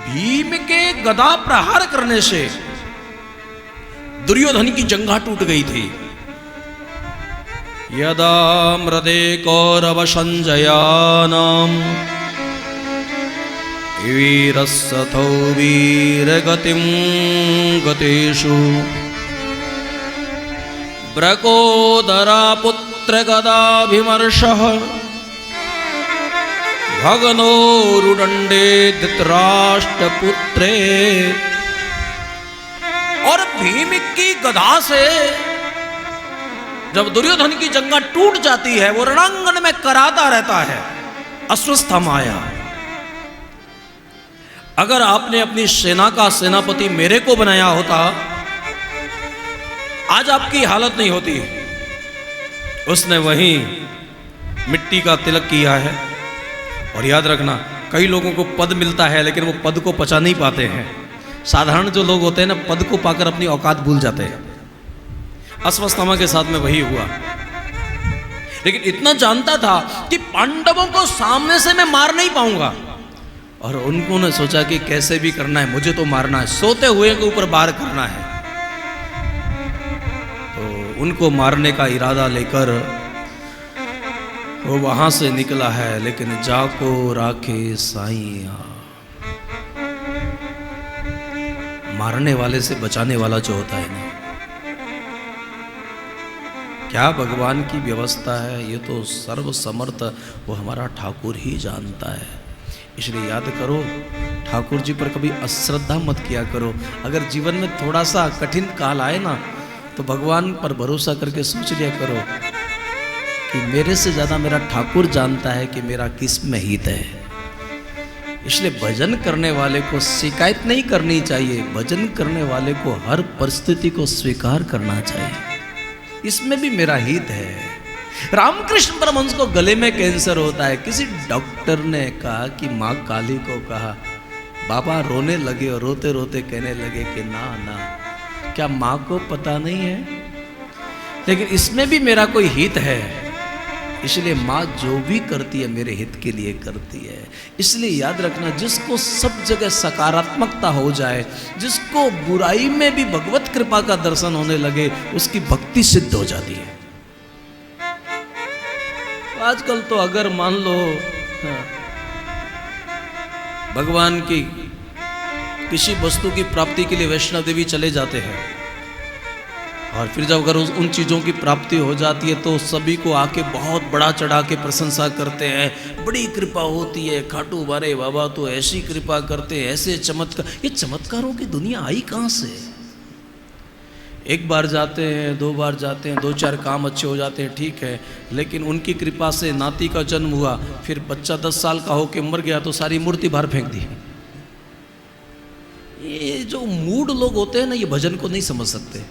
भीम के गदा प्रहार करने से दुर्योधन की जंघा टूट गई थी। यदा मृदे कौरव संजयानाम वीरस्सथो वीरगतिं गतेषु ब्रकोदरा पुत्र गदाभिमर्षः भगनोरुदंडे धृतराष्ट्रपुत्रे। और भीम की गदा से जब दुर्योधन की जंघा टूट जाती है, वो रणांगण में कराता रहता है, अस्वस्थमाया। अगर आपने अपनी सेना का सेनापति मेरे को बनाया होता, आज आपकी हालत नहीं होती। उसने वहीं मिट्टी का तिलक किया है। और याद रखना, कई लोगों को पद मिलता है लेकिन वो पद को पचा नहीं पाते हैं। साधारण जो लोग होते हैं ना, पद को पाकर अपनी औकात भूल जाते हैं। अश्वत्थामा के साथ में वही हुआ। लेकिन इतना जानता था कि पांडवों को सामने से मैं मार नहीं पाऊंगा, और उन्होंने सोचा कि कैसे भी करना है, मुझे तो मारना है, सोते हुए के ऊपर वार करना है। तो उनको मारने का इरादा लेकर वो वहां से निकला है। लेकिन जाको राखे साईया, मारने वाले से बचाने वाला जो होता है ना, क्या भगवान की व्यवस्था है, ये तो सर्वसमर्थ वो हमारा ठाकुर ही जानता है। इसलिए याद करो, ठाकुर जी पर कभी अश्रद्धा मत किया करो। अगर जीवन में थोड़ा सा कठिन काल आए ना, तो भगवान पर भरोसा करके सोच लिया करो कि मेरे से ज्यादा मेरा ठाकुर जानता है कि मेरा किस में हित है। इसलिए भजन करने वाले को शिकायत नहीं करनी चाहिए, भजन करने वाले को हर परिस्थिति को स्वीकार करना चाहिए, इसमें भी मेरा हित है। रामकृष्ण परमहंस को गले में कैंसर होता है। किसी डॉक्टर ने कहा कि माँ काली को कहा, बाबा रोने लगे और रोते रोते कहने लगे कि ना ना, क्या माँ को पता नहीं है, लेकिन इसमें भी मेरा कोई हित है। इसलिए माँ जो भी करती है मेरे हित के लिए करती है। इसलिए याद रखना, जिसको सब जगह सकारात्मकता हो जाए, जिसको बुराई में भी भगवत कृपा का दर्शन होने लगे, उसकी भक्ति सिद्ध हो जाती है। आजकल तो अगर मान लो भगवान की किसी वस्तु की प्राप्ति के लिए वैष्णव देवी चले जाते हैं, और फिर जब अगर उन चीज़ों की प्राप्ति हो जाती है तो सभी को आके बहुत बड़ा चढ़ा के प्रशंसा करते हैं, बड़ी कृपा होती है, खाटू बारे बाबा तो ऐसी कृपा करते हैं, ऐसे चमत्कार। ये चमत्कारों की दुनिया आई कहाँ से? एक बार जाते हैं, दो बार जाते हैं, दो चार काम अच्छे हो जाते हैं, ठीक है, लेकिन उनकी कृपा से नाती का जन्म हुआ, फिर बच्चा 10 साल का होके मर गया तो सारी मूर्ति बाहर फेंक दी। ये जो मूड लोग होते हैं ना, ये भजन को नहीं समझ सकते।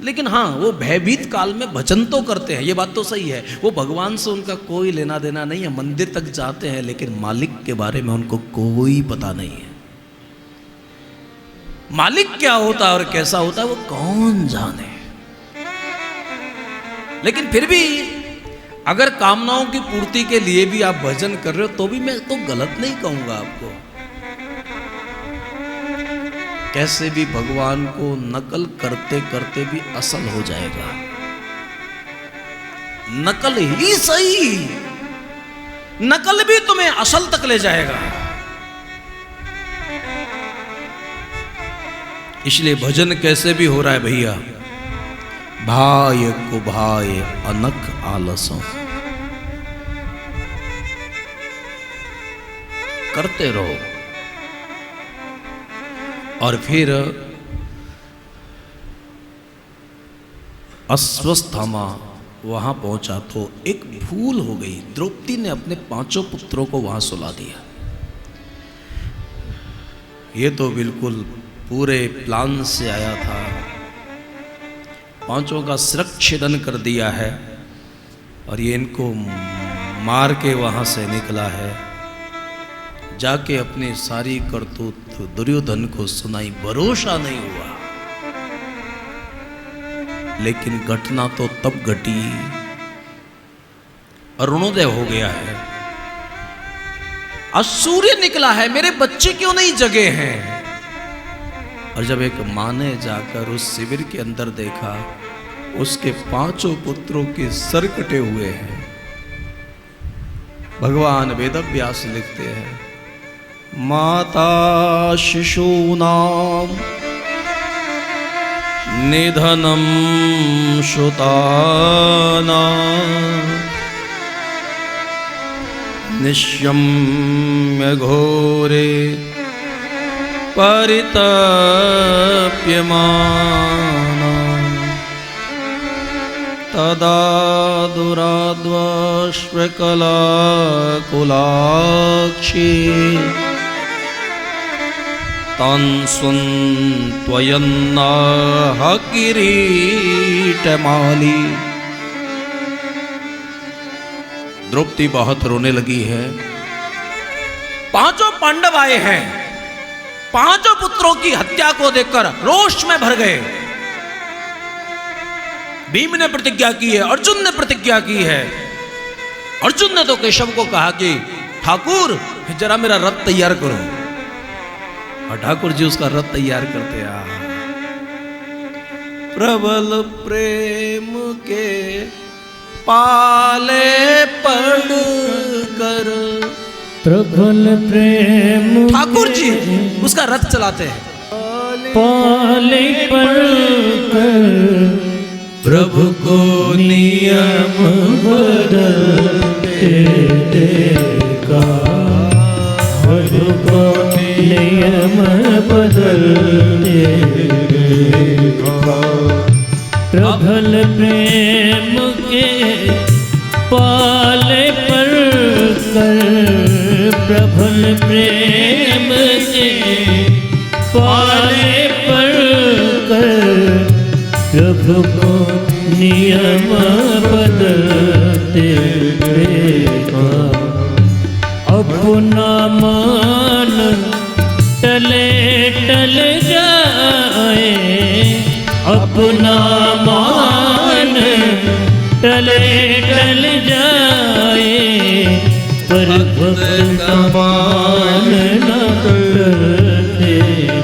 लेकिन हाँ, वो भयभीत काल में भजन तो करते हैं, ये बात तो सही है। वो भगवान से उनका कोई लेना देना नहीं है, मंदिर तक जाते हैं, लेकिन मालिक के बारे में उनको कोई पता नहीं है। मालिक क्या होता है और कैसा होता है वो कौन जाने। लेकिन फिर भी अगर कामनाओं की पूर्ति के लिए भी आप भजन कर रहे हो, तो भी मैं तो गलत नहीं कहूंगा आपको। कैसे भी भगवान को नकल करते करते भी असल हो जाएगा। नकल ही सही, नकल भी तुम्हें असल तक ले जाएगा। इसलिए भजन कैसे भी हो रहा है भैया, भाय को भाय अनक आलसों, करते रहो। और फिर अश्वत्थामा वहां पहुंचा तो एक भूल हो गई। द्रौपदी ने अपने 5 पुत्रों को वहां सुला दिया। ये तो बिल्कुल पूरे प्लान से आया था, 5 का शिरच्छेदन कर दिया है, और ये इनको मार के वहां से निकला है। जाके अपनी सारी करतूत दुर्योधन को सुनाई, भरोसा नहीं हुआ। लेकिन घटना तो तब घटी, अरुणोदय हो गया है। आज सूर्य निकला है, मेरे बच्चे क्यों नहीं जगे हैं? और जब एक माँ ने जाकर उस शिविर के अंदर देखा, उसके 5 पुत्रों के सर कटे हुए हैं। भगवान वेदव्यास लिखते हैं, माता शिशूनाम निधनम श्रुतानां निश्यम्य घोरे परितप्यमाना तदा दुराद्वाश्वकलाकुलाक्षी तान् सुन्त्वयन्नाह किरीटमाली। द्रौपदी बहुत रोने लगी है। 5 पांडव आए हैं, 5 पुत्रों की हत्या को देखकर रोष में भर गए। भीम ने प्रतिज्ञा की है, अर्जुन ने प्रतिज्ञा की है। अर्जुन ने तो केशव को कहा कि ठाकुर जरा मेरा रथ तैयार करो, और ठाकुर जी उसका रथ तैयार करते आ। प्रबल प्रेम के पाले पड़ कर, प्रबल प्रेम ठाकुर जी उसका रथ चलाते हैं। पाले पड़ कर प्रभु को नियम बदलते देखा, प्रभु को नियम बदलते देखा। प्रबल प्रेम के पाले पर कर, प्रबल प्रेम के पाले पर कर प्रभु को नियम बदलते देखा। अपना मान टले टल जाए, अपना मान टले टल जाए, पर भक्त का मान न टलते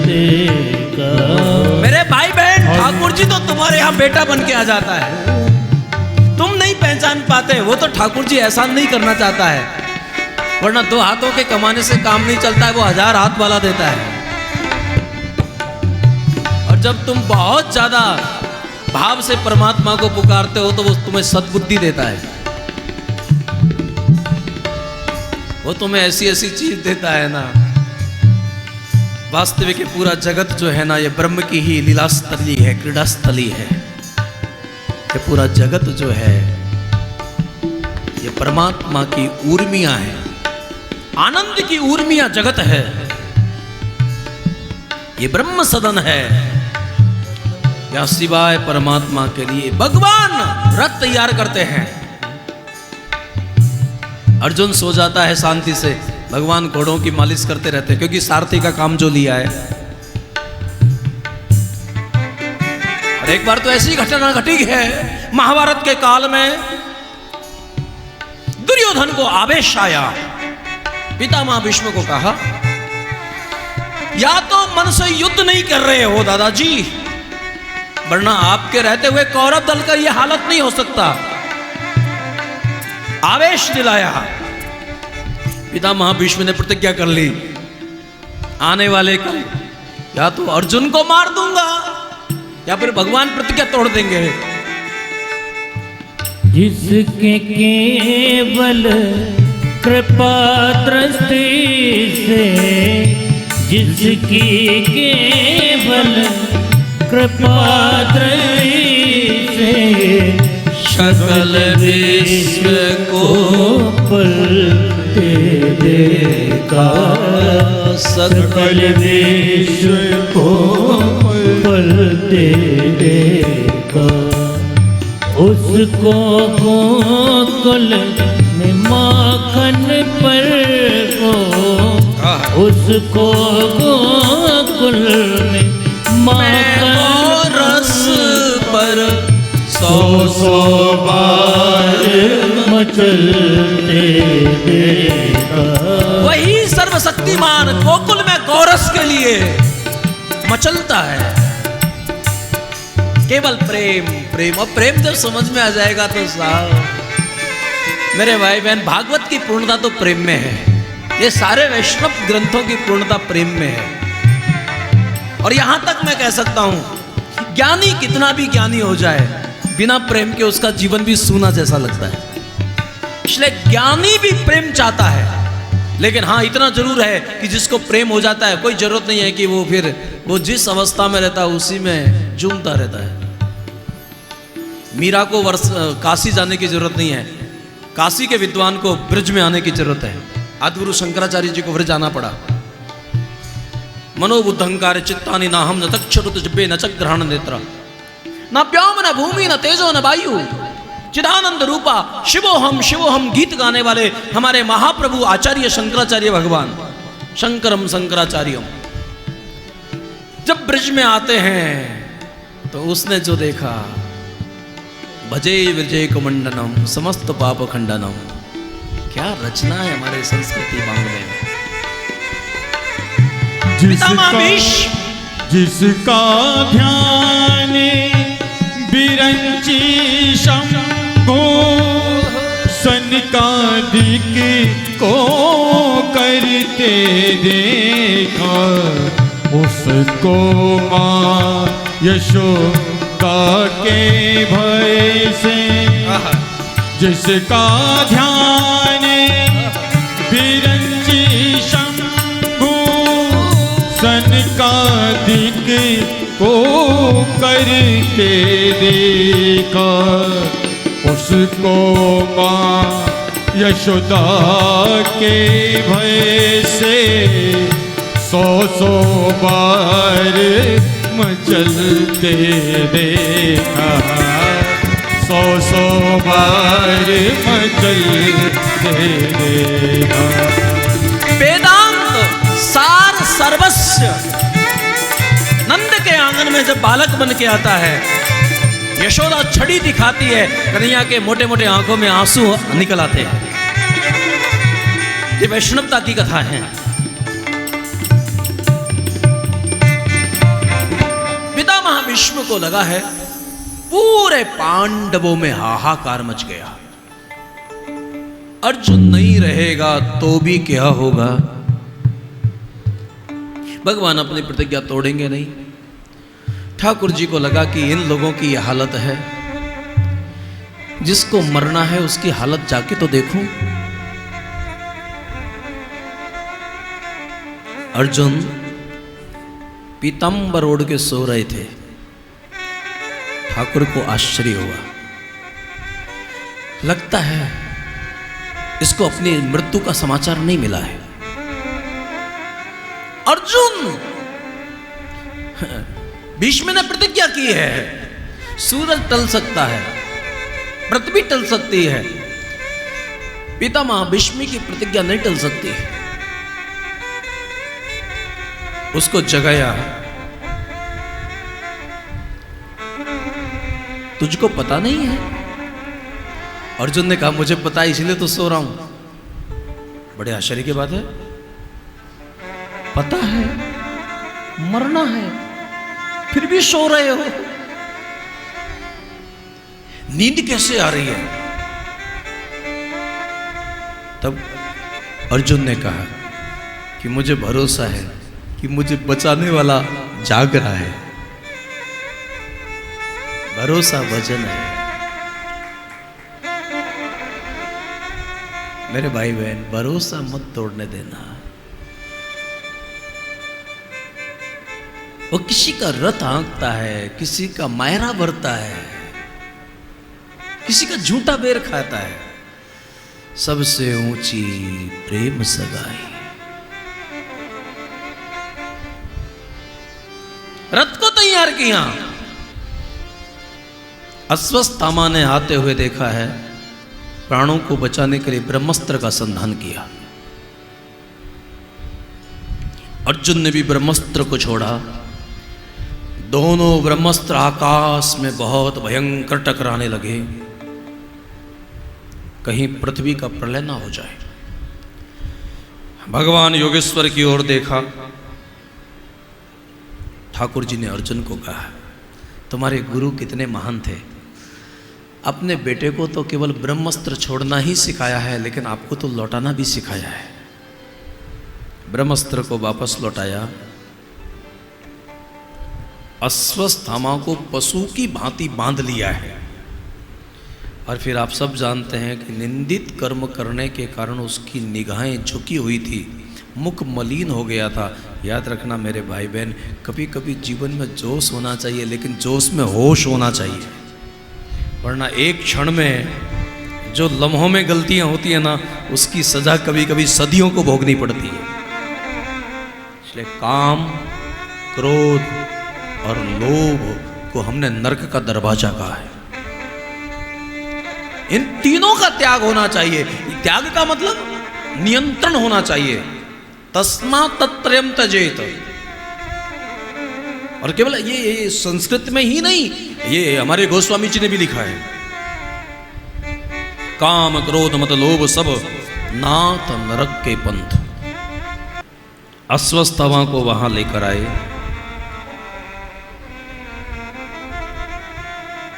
देखा। मेरे भाई बहन, ठाकुर जी तो तुम्हारे यहाँ बेटा बन के आ जाता है, तुम नहीं पहचान पाते। वो तो ठाकुर जी एहसान नहीं करना चाहता है, वरना 2 हाथों के कमाने से काम नहीं चलता है, वो 1000 हाथ वाला देता है। और जब तुम बहुत ज्यादा भाव से परमात्मा को पुकारते हो तो वो तुम्हें सद्बुद्धि देता है। वो तुम्हें ऐसी ऐसी चीज देता है ना, वास्तविक पूरा जगत जो है ना, ये ब्रह्म की ही लीला स्थली है, क्रीड़ा स्थली है। ये पूरा जगत जो है ये परमात्मा की ऊर्मियां है, आनंद की ऊर्मियां जगत है। ये ब्रह्म सदन है। या सिवाय परमात्मा के लिए भगवान रथ तैयार करते हैं। अर्जुन सो जाता है शांति से, भगवान घोड़ों की मालिश करते रहते हैं, क्योंकि सारथी का काम जो लिया है। और एक बार तो ऐसी घटना घटी है महाभारत के काल में, दुर्योधन को आवेश आया। पितामह भीष्म को कहा, या तो मन से युद्ध नहीं कर रहे हो दादाजी, वरना आपके रहते हुए कौरव दल का यह हालत नहीं हो सकता। आवेश दिलाया। पितामह भीष्म ने प्रतिज्ञा कर ली, आने वाले कल या तो अर्जुन को मार दूंगा या फिर भगवान प्रतिज्ञा तोड़ देंगे। जिसके केवल कृपा दृष्टि से, जिसकी केवल कृपा दृष्टि से सकल विश्व को पलटे देखा, सकल विश्व को पलटे देखा। उसको गोकुल में माखन पर को, उसको गोकुल में माखन रस पर 100 सौ बार मचलते देखा। वही सर्वशक्तिमान गोकुल में गौरस के लिए मचलता है। केवल प्रेम प्रेम, और प्रेम जब समझ में आ जाएगा तो साहब मेरे भाई बहन, भागवत की पूर्णता तो प्रेम में है। ये सारे वैष्णव ग्रंथों की पूर्णता प्रेम में है। और यहां तक मैं कह सकता हूं, ज्ञानी कितना भी ज्ञानी हो जाए, बिना प्रेम के उसका जीवन भी सूना जैसा लगता है। इसलिए ज्ञानी भी प्रेम चाहता है, लेकिन हाँ इतना जरूर है कि जिसको प्रेम हो जाता है, कोई जरूरत नहीं है कि वो फिर वो जिस अवस्था में रहता है उसी में झूमता रहता है। मीरा को काशी जाने की जरूरत नहीं है, काशी के विद्वान को ब्रज में आने की जरूरत है। आदिगुरु शंकराचार्य जी को ब्रज आना पड़ा। मनोबुद्धंकार चित्तानि नाहम न तक्षरुत जब्बे न चग्रहण नेत्र न प्याम न भूमि न तेजो न वायु चिदानंद रूपा शिवोहम गीत गाने वाले हमारे महाप्रभु आचार्य शंकराचार्य भगवान, शंकरम शंकराचार्यम जब ब्रज में आते हैं तो उसने जो देखा, भजे विजय कुमंडनम समस्त पाप खंडनम। क्या रचना है हमारे संस्कृति बांग्ले में। जिसका ध्यान बिरंची शंभो सनकादिक को करते देखा, उसको माँ यशोदा के भय से। जिसका ध्यान बिरंची शंभु सनकादिक को करके देखा, उसको माँ यशोदा के भय से 100 बार मचलते देखा। 100 बार मचलते देखा। वेदांत सार सर्वस्व नंद के आंगन में जब बालक बन के आता है, यशोदा छड़ी दिखाती है, कन्हैया के मोटे मोटे आंखों में आंसू निकल आते हैं। ये वैष्णवता की कथा है। पितामह भीष्म को लगा है पूरे पांडवों में हाहाकार मच गया, अर्जुन नहीं रहेगा तो भी क्या होगा। भगवान अपनी प्रतिज्ञा तोड़ेंगे नहीं। ठाकुर जी को लगा कि इन लोगों की यह हालत है, जिसको मरना है उसकी हालत जाके तो देखूं। अर्जुन पीतांबर ओढ़ के सो रहे थे। ठाकुर को आश्चर्य हुआ, लगता है इसको अपनी मृत्यु का समाचार नहीं मिला है। अर्जुन, भीष्म ने प्रतिज्ञा की है, सूरज टल सकता है, पृथ्वी टल सकती है, पितामह भीष्म की प्रतिज्ञा नहीं टल सकती। उसको जगाया, तुझको पता नहीं है? अर्जुन ने कहा मुझे पता है, इसलिए तो सो रहा हूं। बड़े आश्चर्य की बात है, पता है मरना है फिर भी सो रहे हो, नींद कैसे आ रही है? तब अर्जुन ने कहा कि मुझे भरोसा है कि मुझे बचाने वाला जाग रहा है। भरोसा वजन है। मेरे भाई बहन, भरोसा मत तोड़ने देना। वो किसी का रथ हाँकता है, किसी का मायरा भरता है, किसी का झूठा बेर खाता है। सबसे ऊंची प्रेम सगाई। रथ को तैयार किया। अश्वत्थामा ने आते हुए देखा है, प्राणों को बचाने के लिए ब्रह्मास्त्र का संधान किया। अर्जुन ने भी ब्रह्मास्त्र को छोड़ा, दोनों ब्रह्मास्त्र आकाश में बहुत भयंकर टकराने लगे, कहीं पृथ्वी का प्रलय ना हो जाए। भगवान योगेश्वर की ओर देखा। ठाकुर जी ने अर्जुन को कहा, तुम्हारे गुरु कितने महान थे, अपने बेटे को तो केवल ब्रह्मास्त्र छोड़ना ही सिखाया है, लेकिन आपको तो लौटाना भी सिखाया है। ब्रह्मास्त्र को वापस लौटाया, अश्वत्थामा को पशु की भांति बांध लिया है। और फिर आप सब जानते हैं कि निंदित कर्म करने के कारण उसकी निगाहें झुकी हुई थी, मुख मलिन हो गया था। याद रखना मेरे भाई बहन, कभी कभी जीवन में जोश होना चाहिए, लेकिन जोश में होश होना चाहिए, वरना एक क्षण में जो लम्हों में गलतियां होती है ना, उसकी सजा कभी कभी सदियों को भोगनी पड़ती है। इसलिए काम, क्रोध और लोभ को हमने नरक का दरवाजा कहा है। इन तीनों का त्याग होना चाहिए। त्याग का मतलब नियंत्रण होना चाहिए। तस्मा तत्त्रयम् त्यजेत। और केवल ये संस्कृत में ही नहीं, ये हमारे गोस्वामी जी ने भी लिखा है। काम क्रोध मत लोभ सब नाथ नरक के पंथ। अश्वत्थामा को वहां लेकर आए।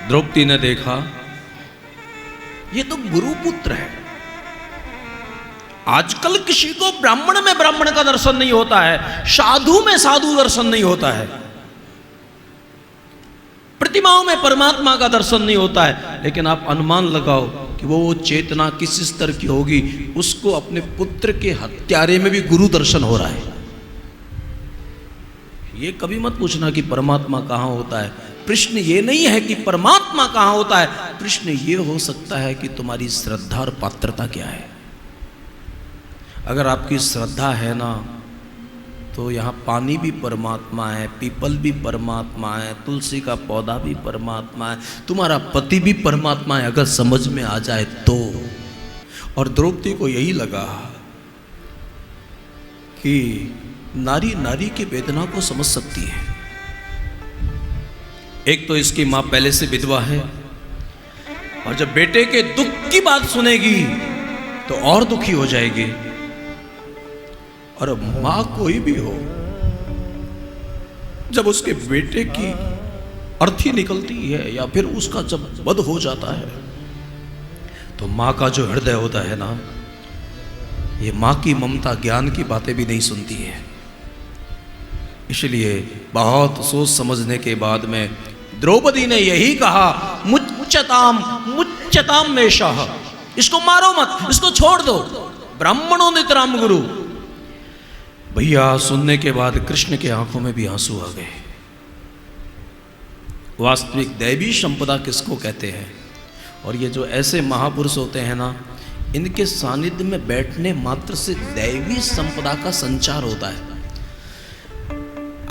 द्रौपदी ने देखा, ये तो गुरुपुत्र है। आजकल किसी को ब्राह्मण में ब्राह्मण का दर्शन नहीं होता है, साधु में साधु दर्शन नहीं होता है, प्रतिमाओं में परमात्मा का दर्शन नहीं होता है। लेकिन आप अनुमान लगाओ कि वो चेतना किस स्तर की होगी, उसको अपने पुत्र के हत्यारे में भी गुरु दर्शन हो रहा है। ये कभी मत पूछना कि परमात्मा कहाँ होता है। प्रश्न ये नहीं है कि परमात्मा कहाँ होता है, प्रश्न ये हो सकता है कि तुम्हारी श्रद्धा और पात्रता क्या है। अगर आपकी श्रद्धा है ना, तो यहाँ पानी भी परमात्मा है, पीपल भी परमात्मा है, तुलसी का पौधा भी परमात्मा है, तुम्हारा पति भी परमात्मा है, अगर समझ में आ जाए तो। और द्रौपदी को यही लगा कि नारी नारी की वेदना को समझ सकती है। एक तो इसकी मां पहले से विधवा है, और जब बेटे के दुख की बात सुनेगी तो और दुखी हो जाएगी। और मां कोई भी हो, जब उसके बेटे की अर्थी निकलती है या फिर उसका जब वध हो जाता है, तो मां का जो हृदय होता है ना, ये मां की ममता ज्ञान की बातें भी नहीं सुनती है। इसलिए बहुत सोच समझने के बाद में द्रौपदी ने यही कहा, मुच्यताम मुच्यताम मेषः, इसको मारो मत, इसको छोड़ दो, ब्राह्मणों नितराम गुरु। भैया सुनने के बाद कृष्ण के आंखों में भी आंसू आ गए। वास्तविक दैवी संपदा किसको कहते हैं? और ये जो ऐसे महापुरुष होते हैं ना, इनके सानिध्य में बैठने मात्र से दैवी संपदा का संचार होता है।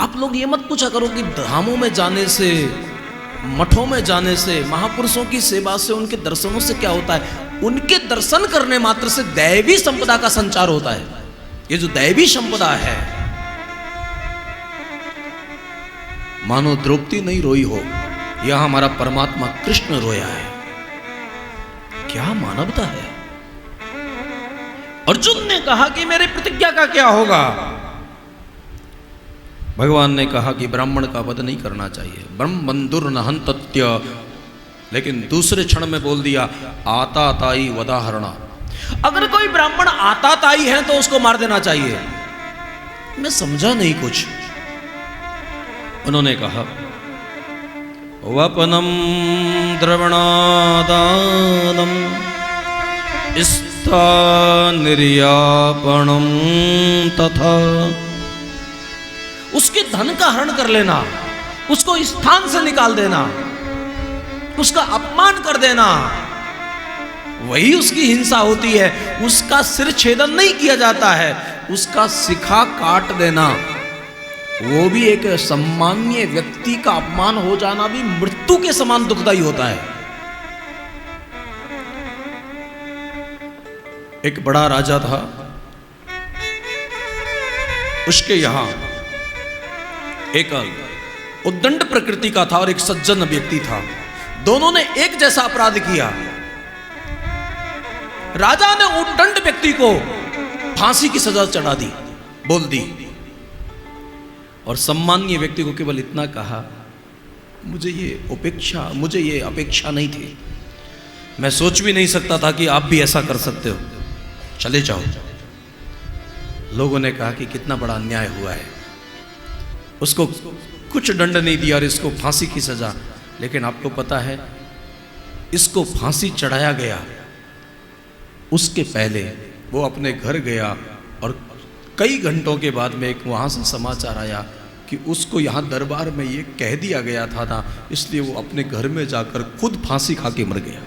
आप लोग ये मत पूछा करो कि धामों में जाने से, मठों में जाने से, महापुरुषों की सेवा से, उनके दर्शनों से क्या होता है। उनके दर्शन करने मात्र से दैवी संपदा का संचार होता है। ये जो दैवी संपदा है, मानो द्रौपदी नहीं रोई हो, यह हमारा परमात्मा कृष्ण रोया है। क्या मानवता है। अर्जुन ने कहा कि मेरी प्रतिज्ञा का क्या होगा। भगवान ने कहा कि ब्राह्मण का वध नहीं करना चाहिए, ब्रह्म बंधुर न हंतत्य। लेकिन दूसरे क्षण में बोल दिया, आताताई वदाहरणा। अगर कोई ब्राह्मण आताताई है तो उसको मार देना चाहिए। मैं समझा नहीं कुछ। उन्होंने कहा, वपनम द्रवणादानम स्थानिर्यापणम तथा। उसके धन का हरण कर लेना, उसको स्थान से निकाल देना, उसका अपमान कर देना, वही उसकी हिंसा होती है। उसका सिर छेदन नहीं किया जाता है, उसका शिखा काट देना, वो भी एक सम्मान्य व्यक्ति का अपमान हो जाना भी मृत्यु के समान दुखदायी होता है। एक बड़ा राजा था, उसके यहां एक उद्दंड प्रकृति का था और एक सज्जन व्यक्ति था। दोनों ने एक जैसा अपराध किया। राजा ने उद्दंड व्यक्ति को फांसी की सजा चढ़ा दी, बोल दी, और सम्मानीय व्यक्ति को केवल इतना कहा, मुझे ये अपेक्षा नहीं थी, मैं सोच भी नहीं सकता था कि आप भी ऐसा कर सकते हो, चले जाओ। लोगों ने कहा कि कितना बड़ा अन्याय हुआ है, उसको कुछ दंड नहीं दिया और इसको फांसी की सजा। लेकिन आपको पता है, इसको फांसी चढ़ाया गया, उसके पहले वो अपने घर गया और कई घंटों के बाद में एक वहाँ से समाचार आया कि उसको यहाँ दरबार में ये कह दिया गया था ना, इसलिए वो अपने घर में जाकर खुद फांसी खा के मर गया।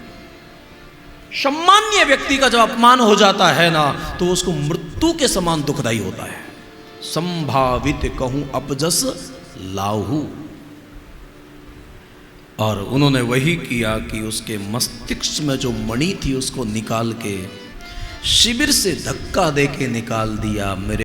सम्मान्य व्यक्ति का जब अपमान हो जाता है ना, तो उसको मृत्यु के समान दुखदाई होता है। संभावित कहूं अपजस लाहू। और उन्होंने वही किया कि उसके मस्तिष्क में जो मणि थी उसको निकाल के शिविर से धक्का दे के निकाल दिया। मेरे